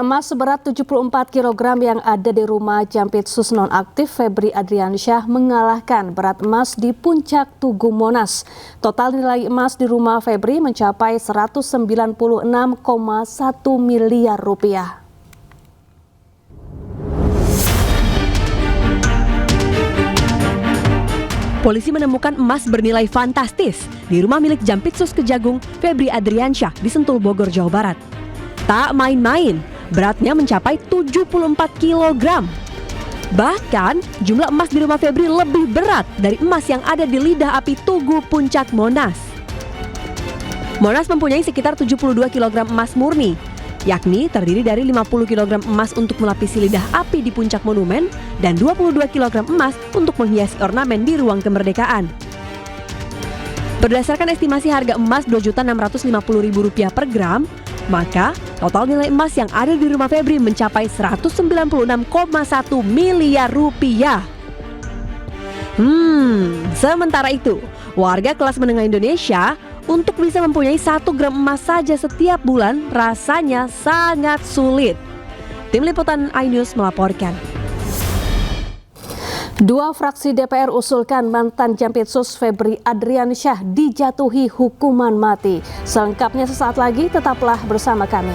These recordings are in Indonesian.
Emas seberat 74 kg yang ada di rumah Jampitsus nonaktif Febri Adriansyah mengalahkan berat emas di Puncak Tugu Monas. Total nilai emas di rumah Febri mencapai 196,1 miliar rupiah. Polisi menemukan emas bernilai fantastis di rumah milik Jampitsus Kejagung Febri Adriansyah di Sentul, Bogor, Jawa Barat. Tak main-main, beratnya mencapai 74 kg. Bahkan, jumlah emas di rumah Febri lebih berat dari emas yang ada di lidah api Tugu Puncak Monas. Monas mempunyai sekitar 72 kg emas murni, yakni terdiri dari 50 kg emas untuk melapisi lidah api di puncak monumen dan 22 kg emas untuk menghiasi ornamen di ruang kemerdekaan. Berdasarkan estimasi harga emas Rp2.650.000 per gram, maka total nilai emas yang ada di rumah Febri mencapai 196,1 miliar rupiah. Sementara itu, warga kelas menengah Indonesia untuk bisa mempunyai 1 gram emas saja setiap bulan rasanya sangat sulit. Tim Liputan iNews melaporkan. Dua fraksi DPR usulkan mantan Jampitsus Febri Adriansyah dijatuhi hukuman mati. Selengkapnya sesaat lagi, tetaplah bersama kami.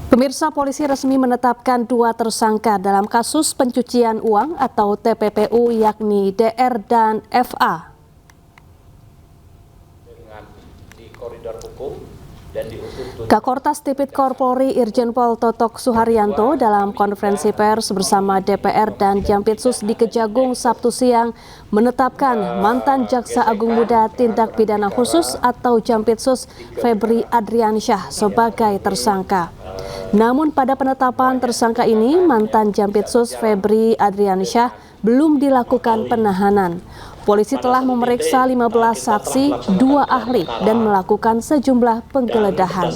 Pemirsa, polisi resmi menetapkan dua tersangka dalam kasus pencucian uang atau TPPU, yakni DR dan FA. Di koridor hukum dan Kakortas Tipikor Polri Irjen Pol Totok Suharyanto dalam konferensi pers bersama DPR dan Jampitsus di Kejagung Sabtu siang menetapkan mantan Jaksa Agung Muda Tindak Pidana Khusus atau Jampitsus Febri Adriansyah sebagai tersangka. Namun pada penetapan tersangka ini, mantan Jampitsus Febri Adriansyah belum dilakukan penahanan. Polisi telah memeriksa 15 saksi, 2 ahli, dan melakukan sejumlah penggeledahan.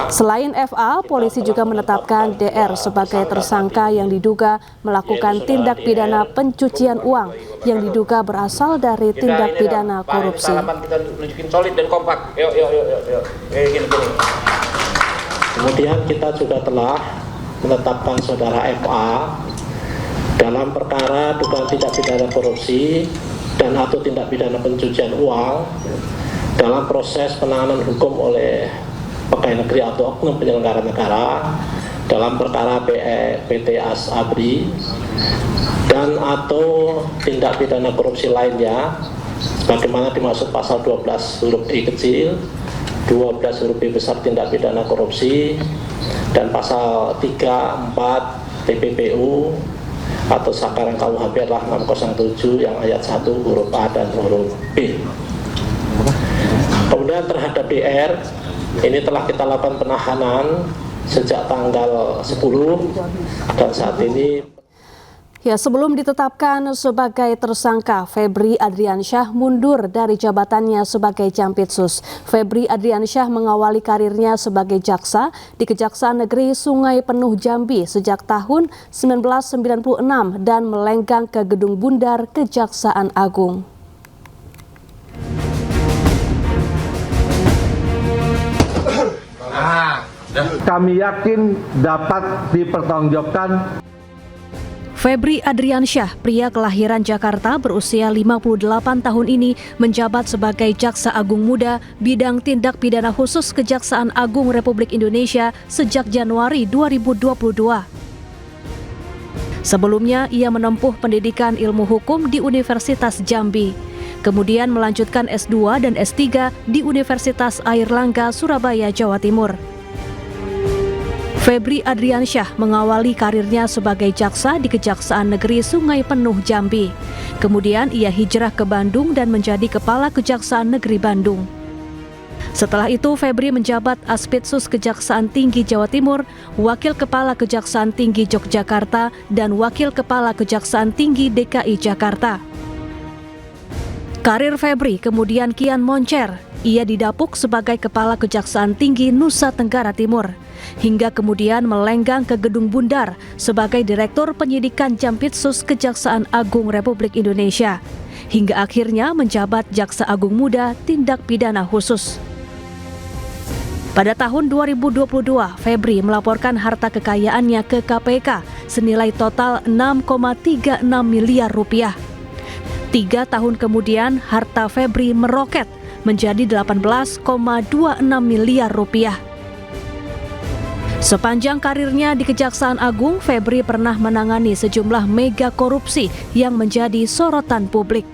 Selain FA, polisi juga menetapkan DR sebagai tersangka yang diduga melakukan tindak pidana pencucian uang yang diduga berasal dari tindak pidana korupsi. Kemudian kita juga telah menetapkan saudara FA dalam perkara dugaan tindak pidana korupsi dan atau tindak pidana pencucian uang dalam proses penanganan hukum oleh pegawai negeri atau oknum penyelenggara negara dalam perkara PT Asabri dan atau tindak pidana korupsi lainnya sebagaimana dimaksud pasal 12 huruf I kecil, 12 huruf B besar tindak pidana korupsi, dan pasal 3, 4 TPPU atau Sakaran KUHP adalah 607 yang ayat 1 huruf A dan huruf B. Kemudian terhadap DR ini telah kita lakukan penahanan sejak tanggal 10 dan saat ini. Ya, sebelum ditetapkan sebagai tersangka, Febri Adriansyah mundur dari jabatannya sebagai Jampitsus. Febri Adriansyah mengawali karirnya sebagai jaksa di Kejaksaan Negeri Sungai Penuh Jambi sejak tahun 1996 dan melenggang ke Gedung Bundar Kejaksaan Agung. Kami yakin dapat dipertanggungjawabkan. Febri Adriansyah, pria kelahiran Jakarta berusia 58 tahun ini menjabat sebagai Jaksa Agung Muda bidang tindak pidana khusus Kejaksaan Agung Republik Indonesia sejak Januari 2022. Sebelumnya, ia menempuh pendidikan ilmu hukum di Universitas Jambi. Kemudian melanjutkan S2 dan S3 di Universitas Airlangga, Surabaya, Jawa Timur. Febri Adriansyah mengawali karirnya sebagai jaksa di Kejaksaan Negeri Sungai Penuh, Jambi. Kemudian ia hijrah ke Bandung dan menjadi Kepala Kejaksaan Negeri Bandung. Setelah itu, Febri menjabat Aspitsus Kejaksaan Tinggi Jawa Timur, Wakil Kepala Kejaksaan Tinggi Yogyakarta, dan Wakil Kepala Kejaksaan Tinggi DKI Jakarta. Karir Febri kemudian kian moncer. Ia didapuk sebagai Kepala Kejaksaan Tinggi Nusa Tenggara Timur, hingga kemudian melenggang ke Gedung Bundar sebagai Direktur Penyidikan Jampitsus Kejaksaan Agung Republik Indonesia, hingga akhirnya menjabat Jaksa Agung Muda Tindak Pidana Khusus. Pada tahun 2022, Febri melaporkan harta kekayaannya ke KPK senilai total 6,36 miliar rupiah. 3 tahun kemudian, harta Febri meroket menjadi 18,26 miliar rupiah. Sepanjang karirnya di Kejaksaan Agung, Febri pernah menangani sejumlah mega korupsi yang menjadi sorotan publik.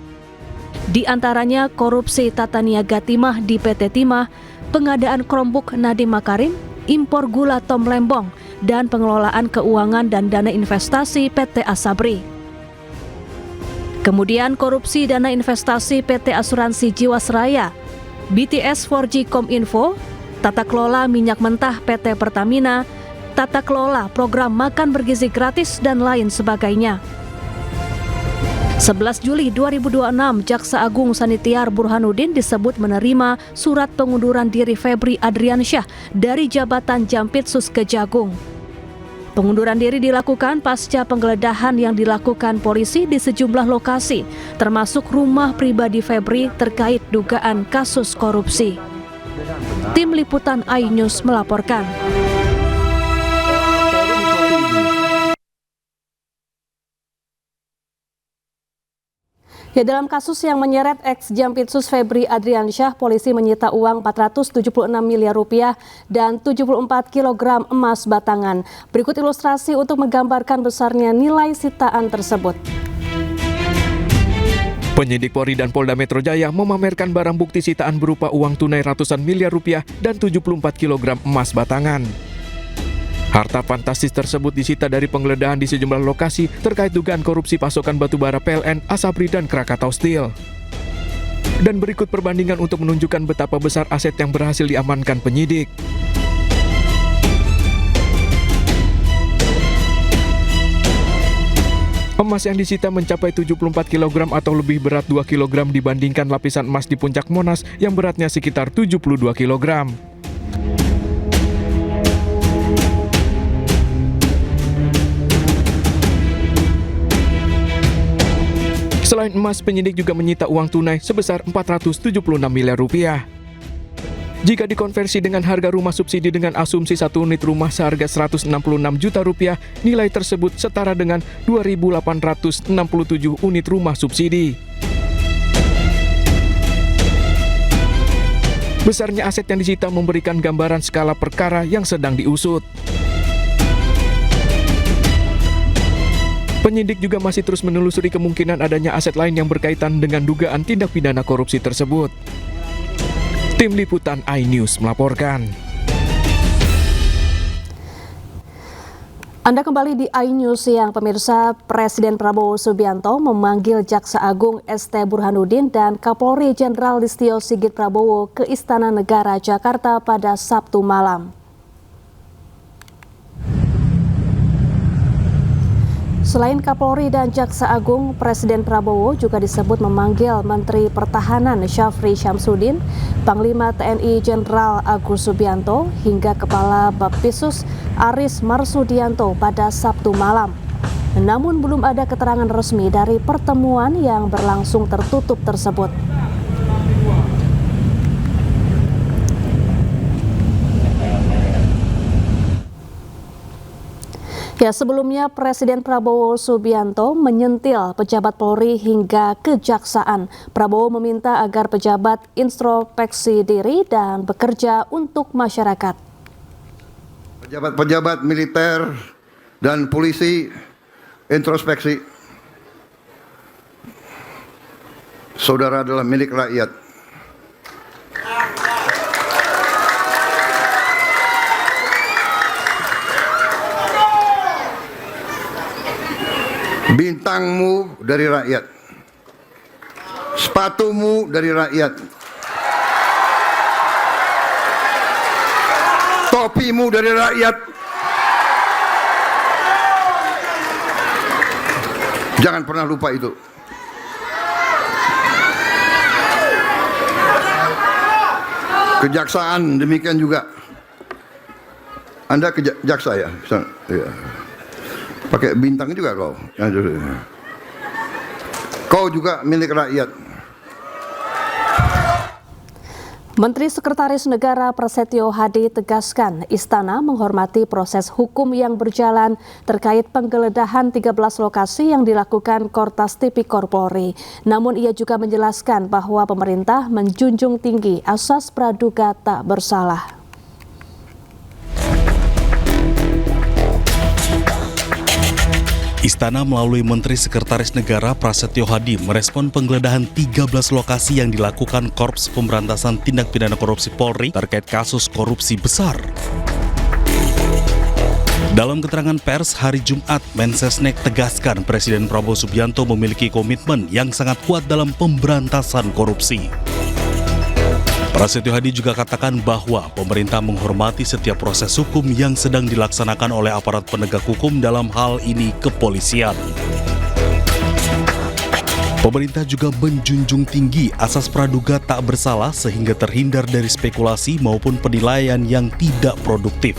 Di antaranya korupsi tata niaga timah di PT Timah, pengadaan Chromebook Nadiem Makarim, impor gula Tom Lembong, dan pengelolaan keuangan dan dana investasi PT Asabri. Kemudian korupsi dana investasi PT Asuransi Jiwasraya, BTS 4G Kominfo, tata kelola minyak mentah PT Pertamina, tata kelola program makan bergizi gratis, dan lain sebagainya. 11 Juli 2026, Jaksa Agung Sanitiar Burhanuddin disebut menerima surat pengunduran diri Febri Adriansyah dari jabatan Jampitsus Kejagung. Pengunduran diri dilakukan pasca penggeledahan yang dilakukan polisi di sejumlah lokasi, termasuk rumah pribadi Febri terkait dugaan kasus korupsi. Tim Liputan iNews melaporkan. Dalam kasus yang menyeret ex-Jampitsus Febri Adriansyah, polisi menyita uang 476 miliar rupiah dan 74 kg emas batangan. Berikut ilustrasi untuk menggambarkan besarnya nilai sitaan tersebut. Penyidik Polri dan Polda Metro Jaya memamerkan barang bukti sitaan berupa uang tunai ratusan miliar rupiah dan 74 kg emas batangan. Harta fantastis tersebut disita dari penggeledahan di sejumlah lokasi terkait dugaan korupsi pasokan batubara PLN, Asabri, dan Krakatau Steel. Dan berikut perbandingan untuk menunjukkan betapa besar aset yang berhasil diamankan penyidik. Emas yang disita mencapai 74 kg atau lebih berat 2 kg dibandingkan lapisan emas di puncak Monas yang beratnya sekitar 72 kg. Selain emas, penyidik juga menyita uang tunai sebesar 476 miliar rupiah. Jika dikonversi dengan harga rumah subsidi dengan asumsi 1 unit rumah seharga 166 juta rupiah, nilai tersebut setara dengan 2.867 unit rumah subsidi. Besarnya aset yang disita memberikan gambaran skala perkara yang sedang diusut. Penyidik juga masih terus menelusuri kemungkinan adanya aset lain yang berkaitan dengan dugaan tindak pidana korupsi tersebut. Tim Liputan iNews melaporkan. Anda kembali di iNews yang pemirsa. Presiden Prabowo Subianto memanggil Jaksa Agung ST Burhanuddin dan Kapolri Jenderal Listio Sigit Prabowo ke Istana Negara Jakarta pada Sabtu malam. Selain Kapolri dan Jaksa Agung, Presiden Prabowo juga disebut memanggil Menteri Pertahanan Syafri Syamsuddin, Panglima TNI Jenderal Agus Subianto, hingga Kepala Baptisus Aris Marsudianto pada Sabtu malam. Namun belum ada keterangan resmi dari pertemuan yang berlangsung tertutup tersebut. Ya, sebelumnya Presiden Prabowo Subianto menyentil pejabat Polri hingga kejaksaan. Prabowo meminta agar pejabat introspeksi diri dan bekerja untuk masyarakat. Pejabat-pejabat militer dan polisi introspeksi. Saudara adalah milik rakyat. Bintangmu dari rakyat, sepatumu dari rakyat, topimu dari rakyat. Jangan pernah lupa itu. Kejaksaan demikian juga. Anda jaksa ya? Ya. Pakai bintang juga kau. Kau juga milik rakyat. Menteri Sekretaris Negara Prasetyo Hadi tegaskan istana menghormati proses hukum yang berjalan terkait penggeledahan 13 lokasi yang dilakukan Kortas Tipikor Polri. Namun ia juga menjelaskan bahwa pemerintah menjunjung tinggi asas praduga tak bersalah. Istana melalui Menteri Sekretaris Negara Prasetyo Hadi merespon penggeledahan 13 lokasi yang dilakukan Korps Pemberantasan Tindak Pidana Korupsi Polri terkait kasus korupsi besar. Dalam keterangan pers hari Jumat, Mensesnek tegaskan Presiden Prabowo Subianto memiliki komitmen yang sangat kuat dalam pemberantasan korupsi. Prasetyo Hadi juga katakan bahwa pemerintah menghormati setiap proses hukum yang sedang dilaksanakan oleh aparat penegak hukum, dalam hal ini kepolisian. Pemerintah juga menjunjung tinggi asas praduga tak bersalah sehingga terhindar dari spekulasi maupun penilaian yang tidak produktif.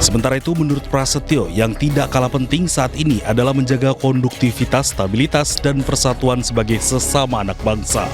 Sementara itu, menurut Prasetyo, yang tidak kalah penting saat ini adalah menjaga konduktivitas, stabilitas, dan persatuan sebagai sesama anak bangsa.